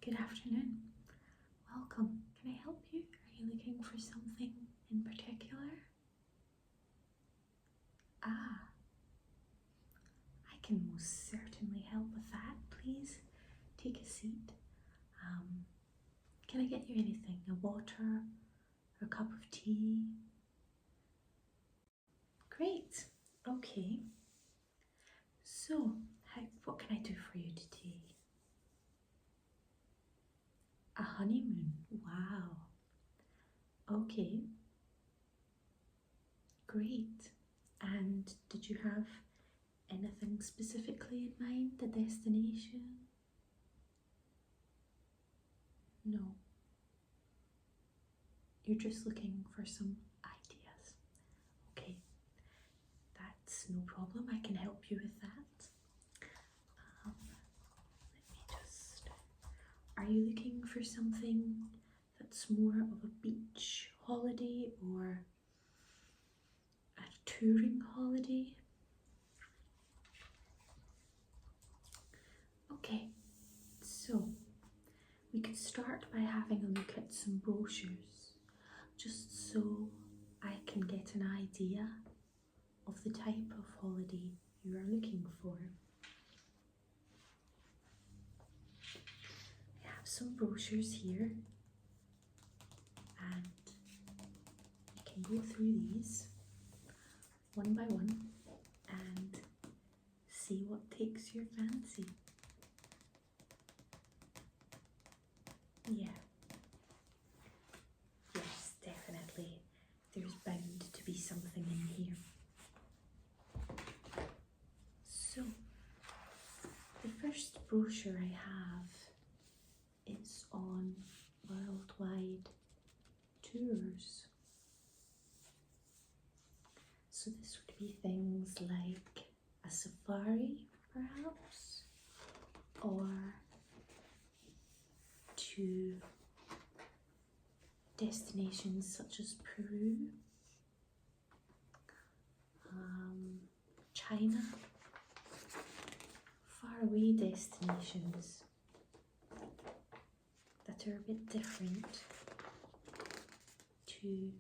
Good afternoon. Welcome. Can I help you? Are you looking for something in particular? Ah, I can most certainly help with that. Please take a seat. Can I get you anything? A water or a cup of tea? Great. Okay. So, what can I do for you today? A honeymoon. Wow. Okay. Great. And did you have anything specifically in mind? The destination? No. You're just looking for some ideas. Okay. That's no problem. I can help you with that. Let me just... Are you looking for something that's more of a beach holiday or a touring holiday? Okay, so we could start by having a look at some brochures, just so I can get an idea of the type of holiday you are looking for. I have some brochures here, and we can go through these one by one and see what takes your fancy. Yeah. Yes, definitely. There's bound to be something in here. So, the first brochure I have is on worldwide tours. So this would be things like a safari, perhaps, or to destinations such as Peru, China, faraway destinations that are a bit different to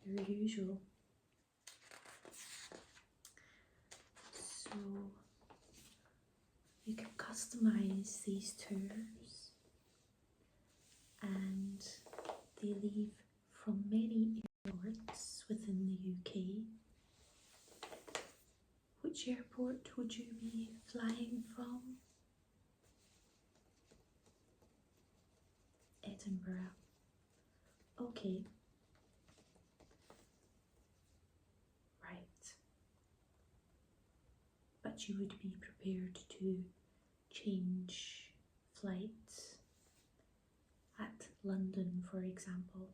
your usual. So you can customize these tours, and they leave from many airports within the UK. Which airport would you be flying from? Edinburgh. Okay. Right. But you would be prepared to change flights at London, for example.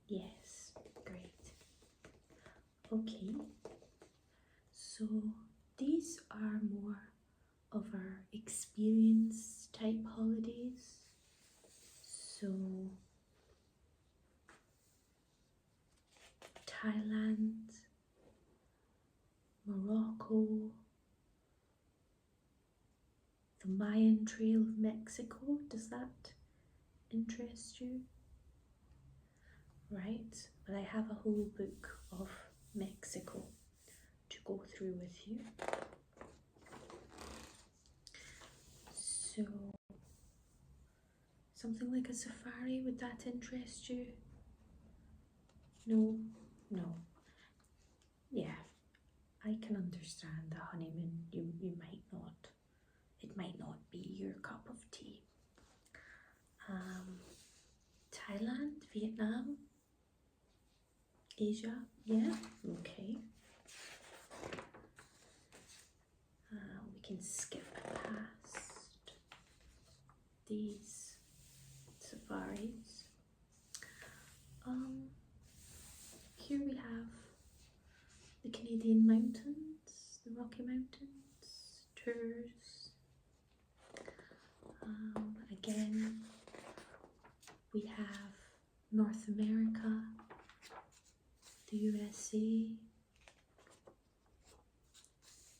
Yes, great. Okay. So these are more of our experience type holidays. So Thailand, Morocco, the Mayan Trail of Mexico. Does that interest you? Right, but I have a whole book of Mexico to go through with you. So, something like a safari, would that interest you? No? No. Yeah, I can understand a honeymoon. You might not. It might not be your cup of tea. Thailand, Vietnam, Asia, yeah, okay. We can skip past these safaris. Here we have the Canadian mountains, the Rocky Mountains, tours. Again, we have North America, the USA,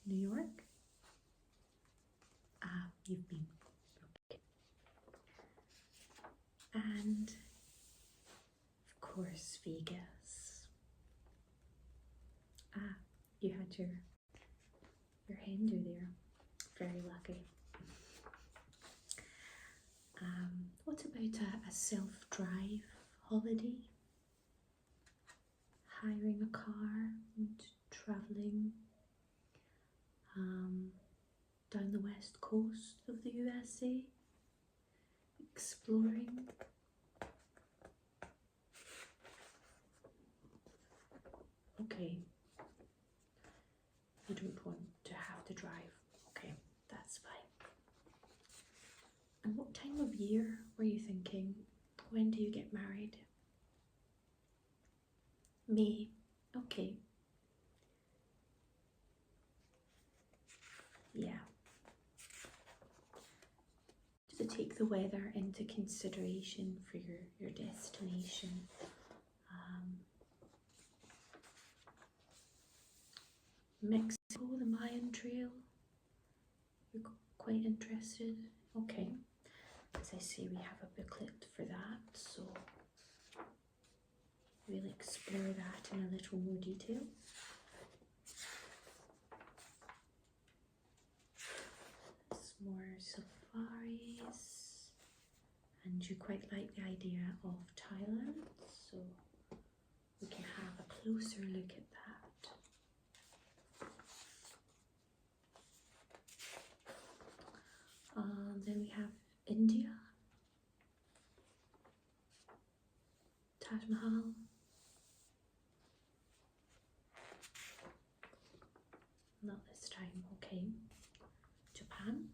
New York, Ah, you've been. Okay. And of course, Vegas. Ah, you had your hen do there. Very lucky. What about a self-drive holiday? Hiring a car and travelling down the west coast of the USA, exploring. Okay, you don't want to have to drive. Okay, that's fine. And what time of year were you thinking? When do you get married? May. Okay. Yeah. To take the weather into consideration for your destination. Mexico, the Mayan Trail. You're quite interested? Okay. As I say, we have a booklet for that, so we'll explore that in a little more detail. Some more safaris, and you quite like the idea of Thailand, so we can have a closer look at that. Then we have India, Taj Mahal. Not this time, okay. Japan.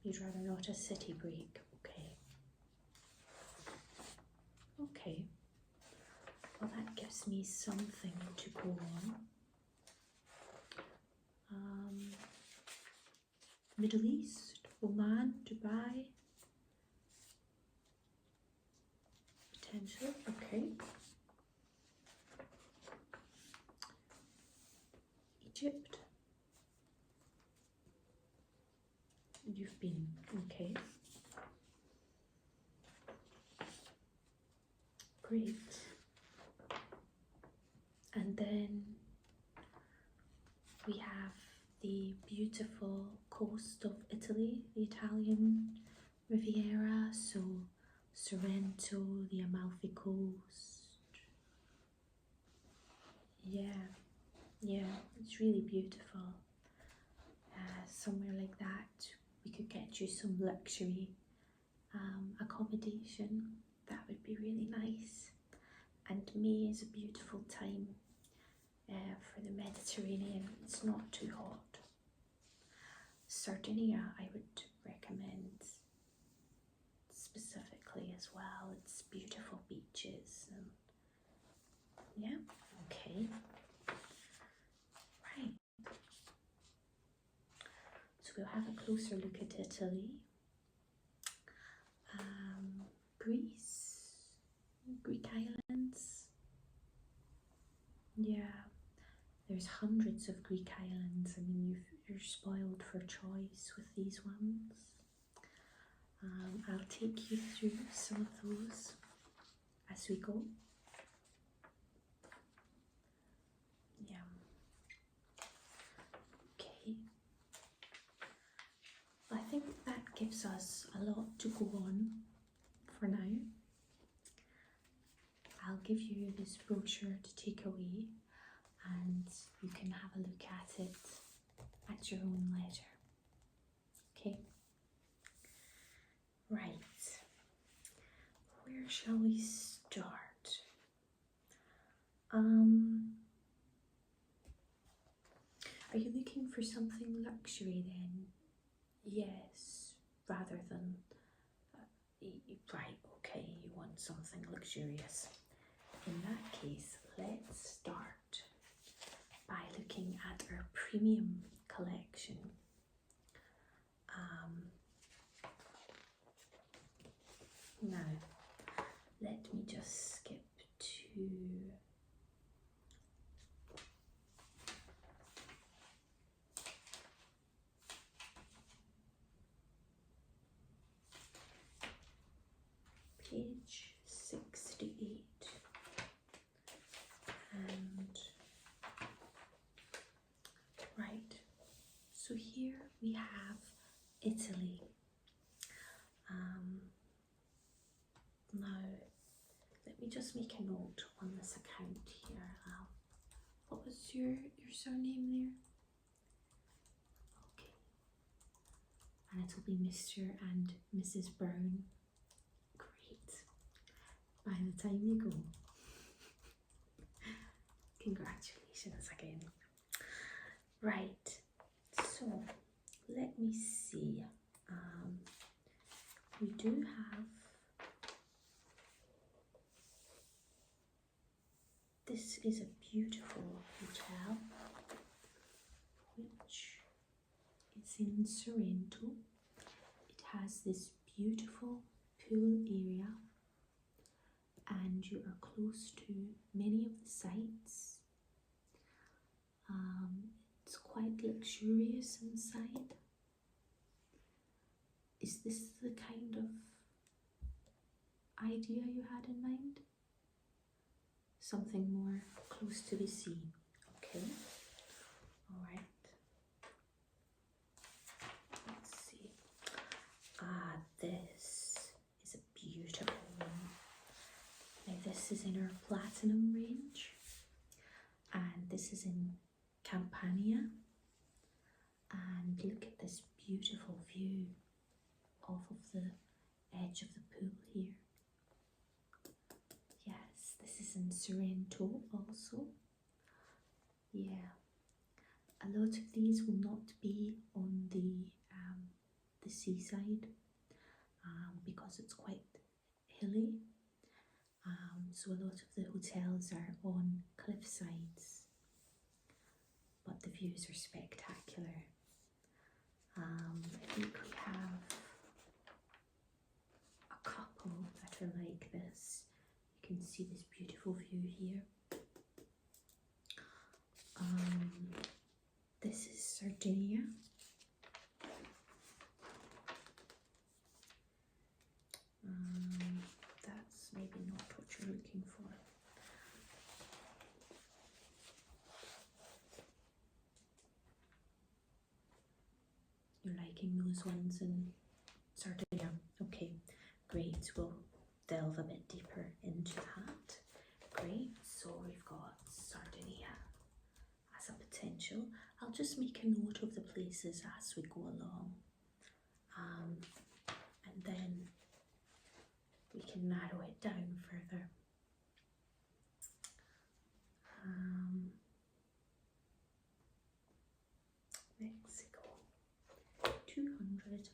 You'd rather not a city break, okay. Okay, well that gives me something to go on. Middle East, Oman, Dubai. Potential, okay. Egypt. You've been, okay. Great. And then we have the beautiful coast of Italy, the Italian Riviera, so Sorrento, the Amalfi Coast. Yeah, it's really beautiful. Somewhere like that, we could get you some luxury accommodation. That would be really nice. And May is a beautiful time for the Mediterranean. It's not too hot. Sardinia, I would recommend specifically as well. It's beautiful beaches and yeah, okay. Right. So we'll have a closer look at Italy. Greece, Greek islands. Yeah, there's hundreds of Greek islands. I mean, you're spoiled for choice with these ones. I'll take you through some of those as we go. Yeah. Okay. I think that gives us a lot to go on for now. I'll give you this brochure to take away and you can have a look at it at your own leisure. Okay? Right. Where shall we start? Are you looking for something luxury then? Yes, rather than right, okay, you want something luxurious. In that case, let's start by looking at our premium collection. Now, let me just skip to So here we have Italy. Now, let me just make a note on this account here. What was your surname there? Okay. And it'll be Mr. and Mrs. Brown. Great. By the time you go. Congratulations again. Right. So, let me see. We do have this is a beautiful hotel which is in Sorrento. It has this beautiful pool area and you are close to many of the sites. It's quite luxurious inside. Is this the kind of idea you had in mind? Something more close to the sea. Okay. All right. Let's see. This is a beautiful one. Now this is in our platinum range. And this is in Campania. And look at this beautiful view off of the edge of the pool here. Yes, this is in Sorrento also. Yeah, a lot of these will not be on the seaside because it's quite hilly. So a lot of the hotels are on cliff sides, but the views are spectacular. I think we have a couple that are like this. You can see this beautiful view here. This is Sardinia. That's maybe not what you're looking for. You're liking those ones in Sardinia? Okay, great. We'll delve a bit deeper into that. Great. So we've got Sardinia as a potential. I'll just make a note of the places as we go along. And then we can narrow it down further. Mexico, 248.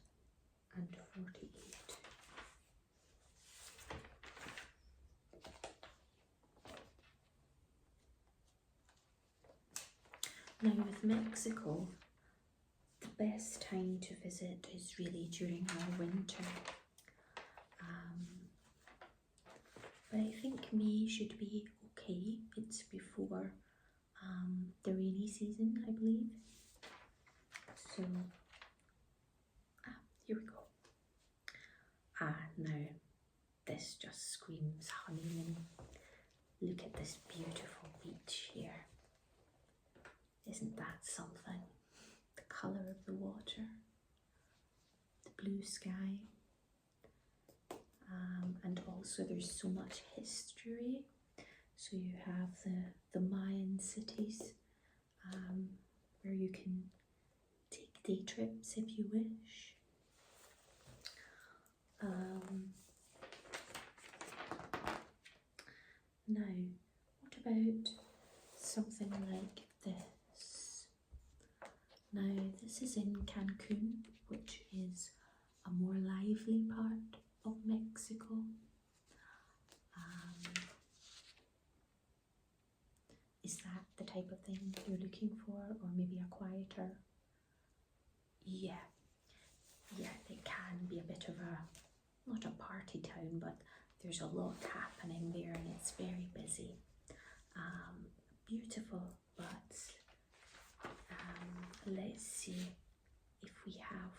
Now with Mexico, the best time to visit is really during our winter. But I think May should be okay. It's before the rainy season, I believe. So, here we go. Now this just screams honeymoon. Look at this beautiful beach here. Isn't that something? The colour of the water, the blue sky, and also there's so much history. So you have the Mayan cities where you can take day trips if you wish. Now, what about something like this? Now, this is in Cancun, which is a more lively part of Mexico. Is that the type of thing you're looking for, or maybe a quieter? Yeah, it can be a bit of not a party town, but there's a lot happening there and it's very busy. Beautiful, but let's see if we have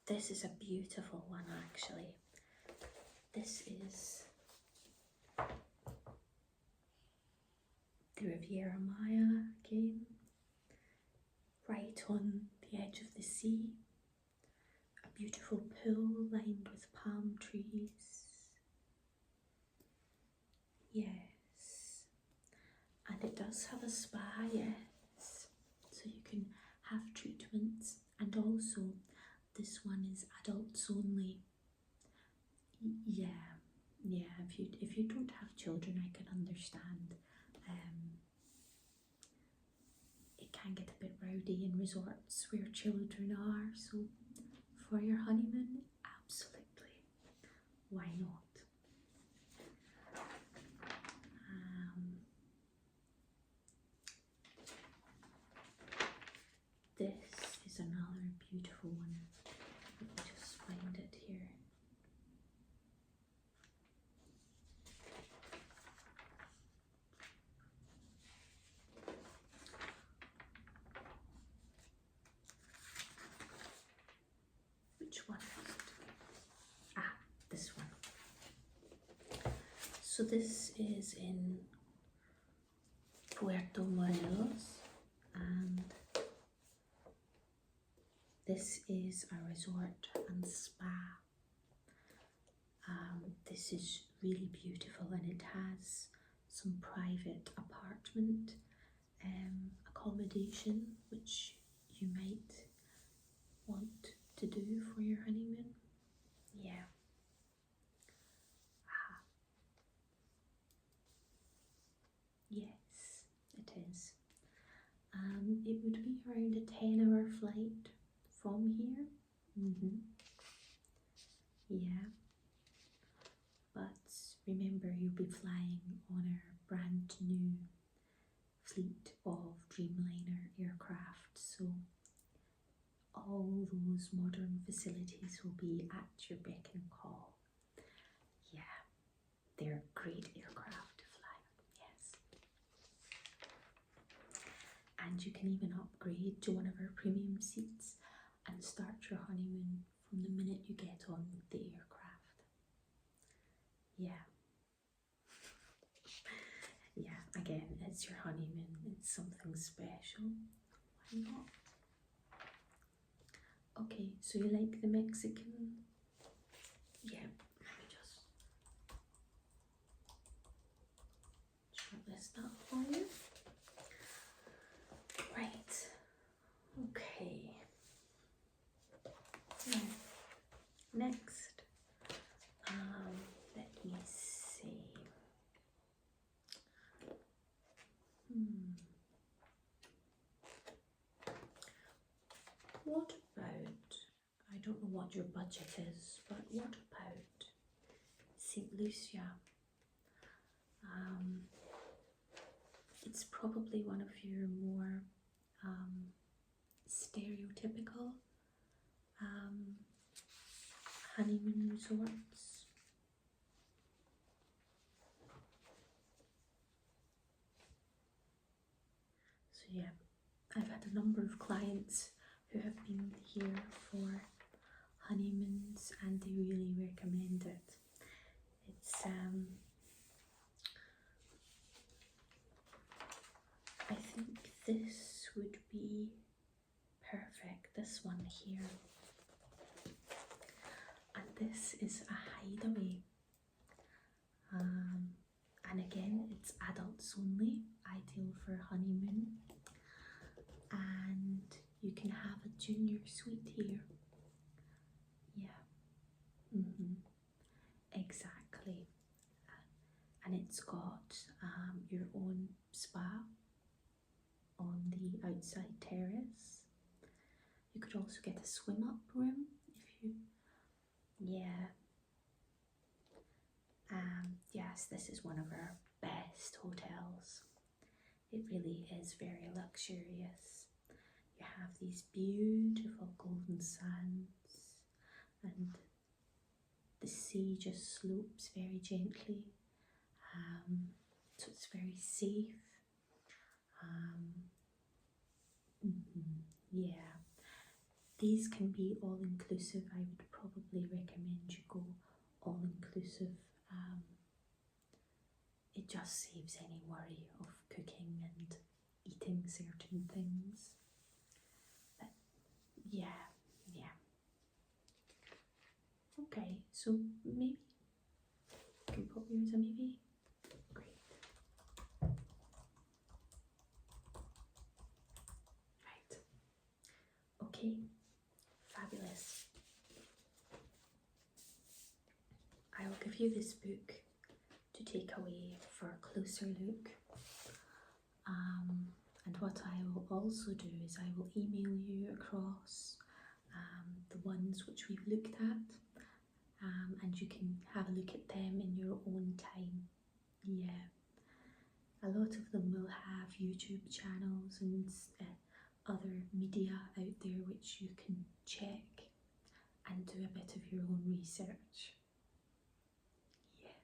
this is a beautiful one actually. This is the Riviera Maya again, right on the edge of the sea. A beautiful pool lined with palm trees. Yes, and it does have a spa, yes, so you can have treatments, and also this one is adults only. Yeah, if you don't have children, I can understand. It can get a bit rowdy in resorts where children are, so for your honeymoon, absolutely, why not? This is another beautiful one. Let me just find it here. Which one is it? Ah, this one. So this is in Puerto Morelos, and this is a resort and spa. This is really beautiful, and it has some private apartment accommodation which you might want to do for your honeymoon. Yeah. Yes, it is. It would be around a 10-hour flight from here. Yeah. But remember, you'll be flying on our brand new fleet of Dreamliner aircraft, so all those modern facilities will be at your beck and call. Yeah, they're great aircraft to fly, yes. And you can even upgrade to one of our premium seats and start your honeymoon from the minute you get on the aircraft. Yeah. Yeah, again, it's your honeymoon, it's something special. Why not? Okay, so you like the Mexican? Yeah, let me just shortlist that for you. Right, okay. Now, next, let me see. What about, I don't know what your budget is, but what about St. Lucia? It's probably one of your more stereotypical honeymoon resorts. So yeah, I've had a number of clients who have been here for honeymoons and they really recommend it. It's I think this would be perfect, this one here. And this is a hideaway. And again, it's adults only, ideal for a honeymoon. And you can have a junior suite here. Yeah. Exactly. And it's got your own spa on the outside terrace. You could also get a swim up room if you, yeah. Yes, this is one of our best hotels. It really is very luxurious. You have these beautiful golden sands and the sea just slopes very gently, so it's very safe. Yeah, these can be all-inclusive. I would probably recommend you go all-inclusive it just saves any worry of cooking and eating certain things. But yeah. Okay, so maybe you can pop yours a maybe. Great. Right. Okay, fabulous. I will give you this book to take away for a closer look. And what I will also do is I will email you across the ones which we've looked at, and you can have a look at them in your own time. Yeah, a lot of them will have YouTube channels and other media out there which you can check and do a bit of your own research. Yeah.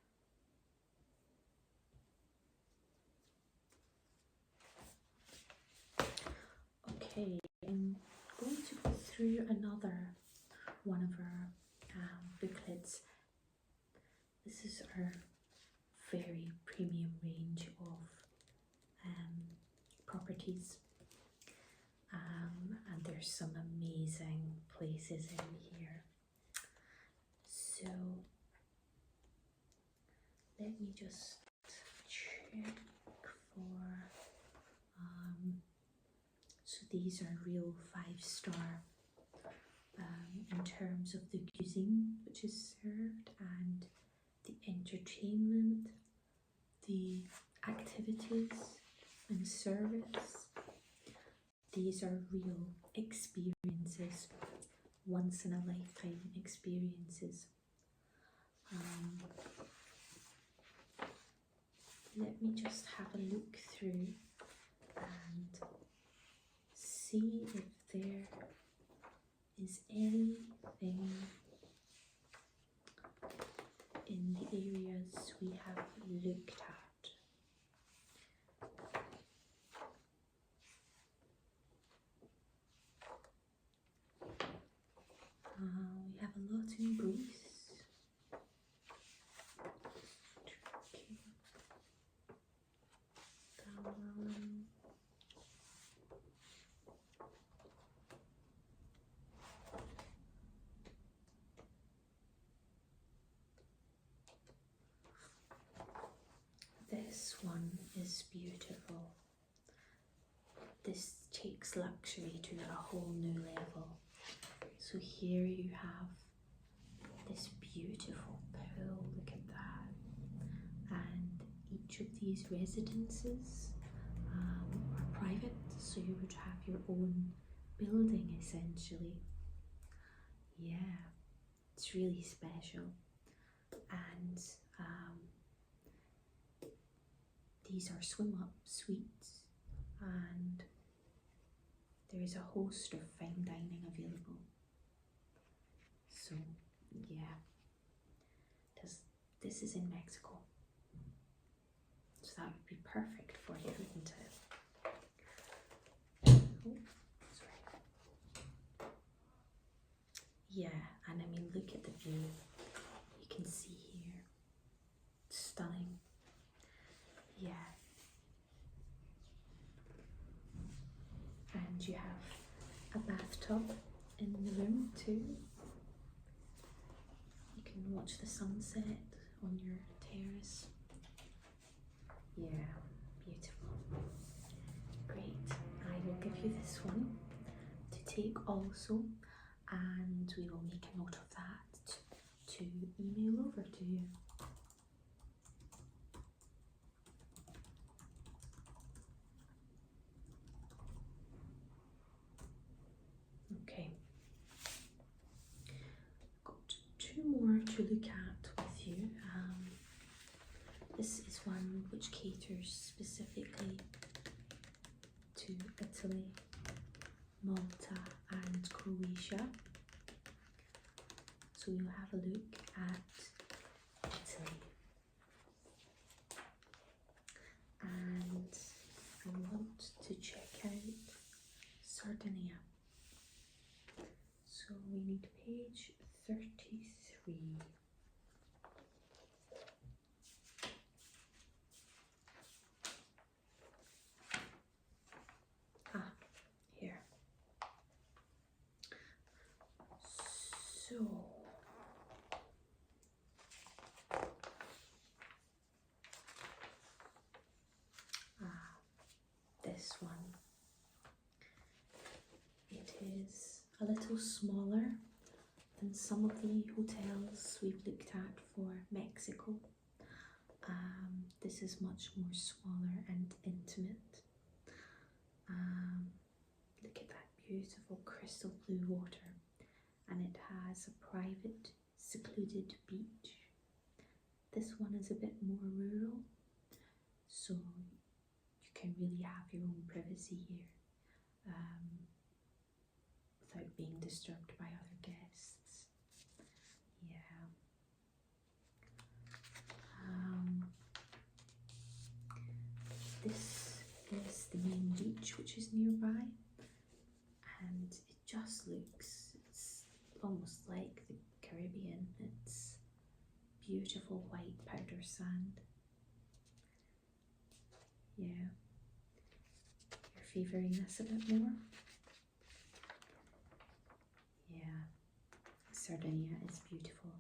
Okay, I'm going to go through another one of our booklets. This is our very premium range of properties, and there's some amazing places in here. So let me just check for so these are real 5-star in terms of the cuisine which is served and the entertainment, the activities and service. These are real experiences, once in a lifetime experiences. Let me just have a look through and see if there is anything in the areas we have looked at. We have a lot in Greece. This one is beautiful. This takes luxury to a whole new level. So here you have this beautiful pool, look at that. And each of these residences are private, so you would have your own building essentially. Yeah, it's really special. And these are swim-up suites, and there is a host of fine dining available. So yeah, this is in Mexico, so that would be perfect for you, wouldn't it? Oh, sorry. Yeah, and I mean, look at the view. You can see here, it's stunning. Yeah. And you have a bathtub in the room too. You can watch the sunset on your terrace. Yeah, beautiful. Great. I will give you this one to take also, and we will make a note of that to email over to you. Okay, got 2 more to look at with you. This is one which caters specifically to Italy, Malta and Croatia. So we'll have a look at Italy. And I want to check out Sardinia. So we need page 33. is a little smaller than some of the hotels we've looked at for Mexico. This is much more smaller and intimate. Look at that beautiful crystal blue water, and it has a private, secluded beach. This one is a bit more rural, so you can really have your own privacy here without being disturbed by other guests. Yeah. This is the main beach, which is nearby, and it just looks, it's almost like the Caribbean. It's beautiful white powder sand. Yeah. You're favouring this a bit more? Yeah. Sardinia is beautiful.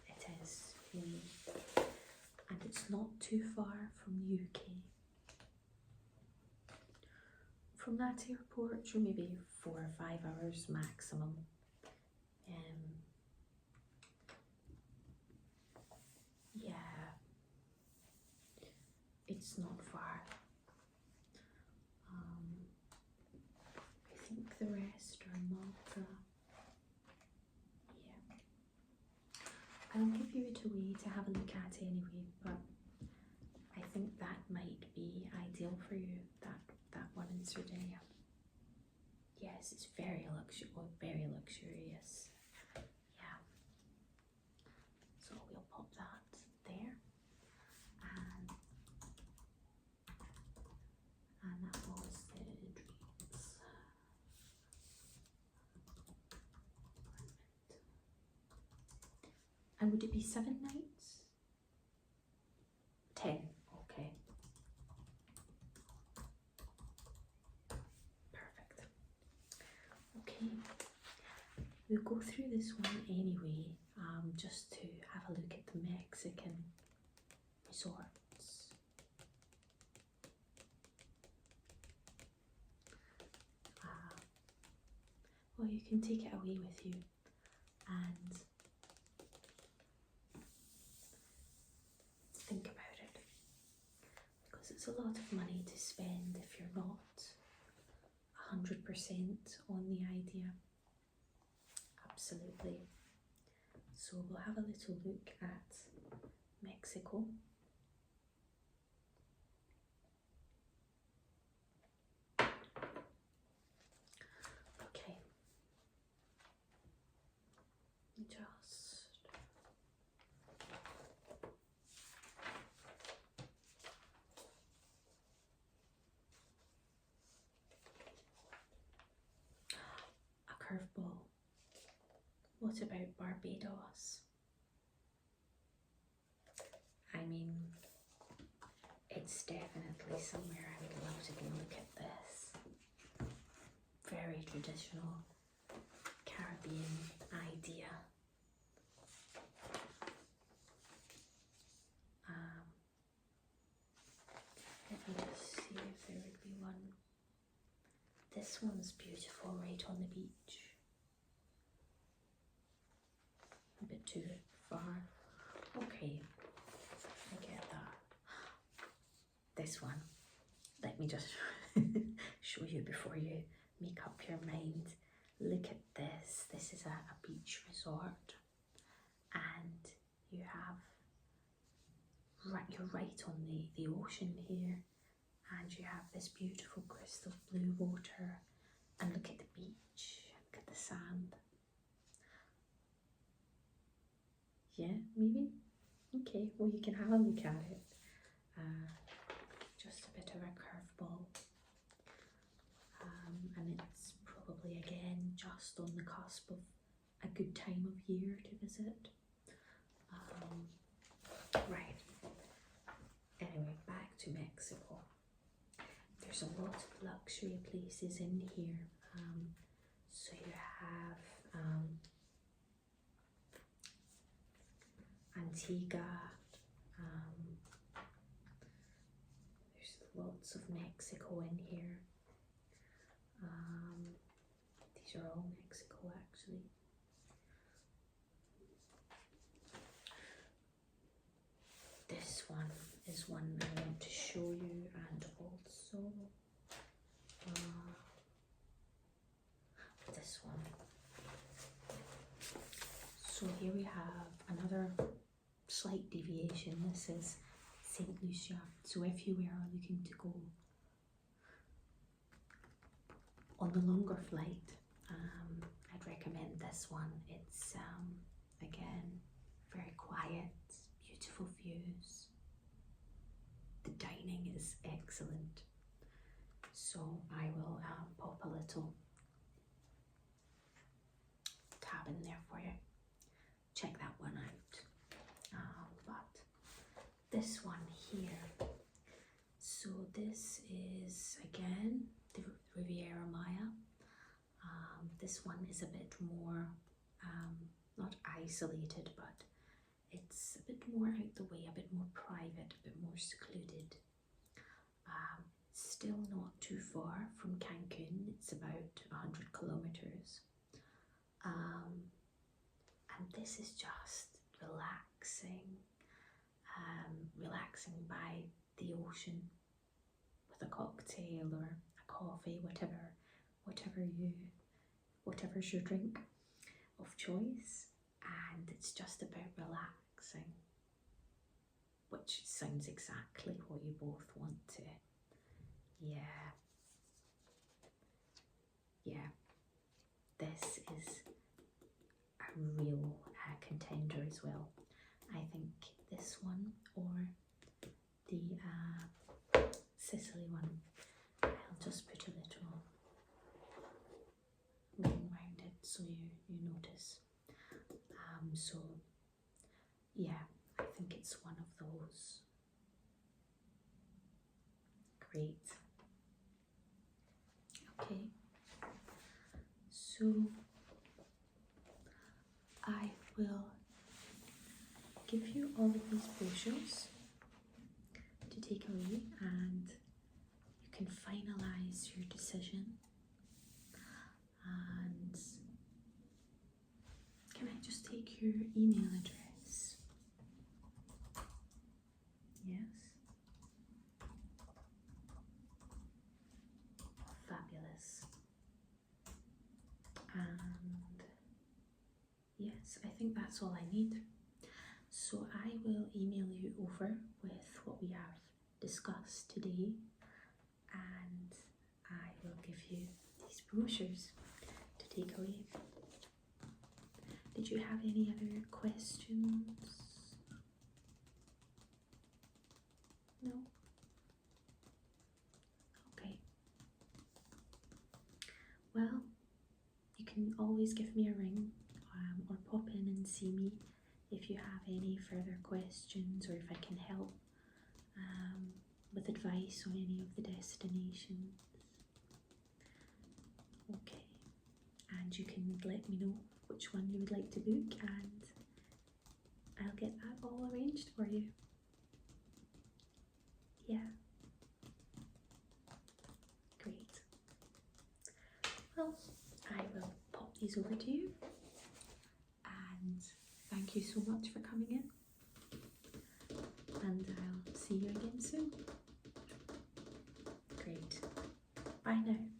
It is, really. And it's not too far from the UK. From that airport, you're maybe 4 or 5 hours maximum. Yeah, it's not far. I think the rest are Malta. Yeah. I'll give you it away to have a look at anyway, but I think that might be ideal for you, that one in Sardinia. Yes, it's very luxurious. Yeah. So we'll pop that there. And that was the dreams. And would it be 7 nights? 10, okay. Perfect. Okay, we'll go through this one anyway, just to have a look at the Mexican resorts. Well, you can take it away with you and think about it, because it's a lot of money to spend if you're not 100% on the idea. Absolutely. So we'll have a little look at Mexico. Okay. Just a curveball. What about Barbados? I mean, it's definitely somewhere I would love to go look at this. Very traditional Caribbean idea. Let me just see if there would be one. This one's beautiful, right on the beach. A bit too far. Okay, I get that. This one, let me just show you before you make up your mind. Look at this. This is a beach resort, and you're right on the ocean here, and you have this beautiful crystal blue water, and look at the beach, look at the sand. Yeah, maybe? Okay, well, you can have a look at it. Just a bit of a curveball. And it's probably, again, just on the cusp of a good time of year to visit. Right. Anyway, back to Mexico. There's a lot of luxury places in here. So you have Antigua. There's lots of Mexico in here. these are all Mexico actually. This one is one I want to show you, and also this one. So here we have another slight deviation. This is St. Lucia. So if you were looking to go on the longer flight, I'd recommend this one. It's again very quiet, beautiful views. The dining is excellent. So I will pop a little tab in there for you. Check that one out. But this one here, so this is again the Riviera Maya. This one is a bit more not isolated, but it's a bit more out the way, a bit more private, a bit more secluded. Still not too far from Cancun. It's about 100 kilometers. And this is just relaxing, relaxing by the ocean with a cocktail or a coffee, whatever's your drink of choice, and it's just about relaxing, which sounds exactly what you both want to. Yeah, this is a real contender as well. I think this one or the Sicily one, I'll just put a little ring around it so you notice. So yeah, I think it's one of those. Great. Okay, so I will give you all of these brochures to take away, and you can finalize your decision. And can I just take your email address? Yes. Fabulous. And yes, I think that's all I need. So I will email you over with what we have discussed today, and I will give you these brochures to take away. Did you have any other questions? No? Okay. Well, you can always give me a ring or pop in and see me if you have any further questions, or if I can help with advice on any of the destinations. Okay, and you can let me know which one you would like to book, and I'll get that all arranged for you. Yeah. Great. Well, I will pop these over to you, and thank you so much for coming in, and I'll see you again soon. Great. Bye now.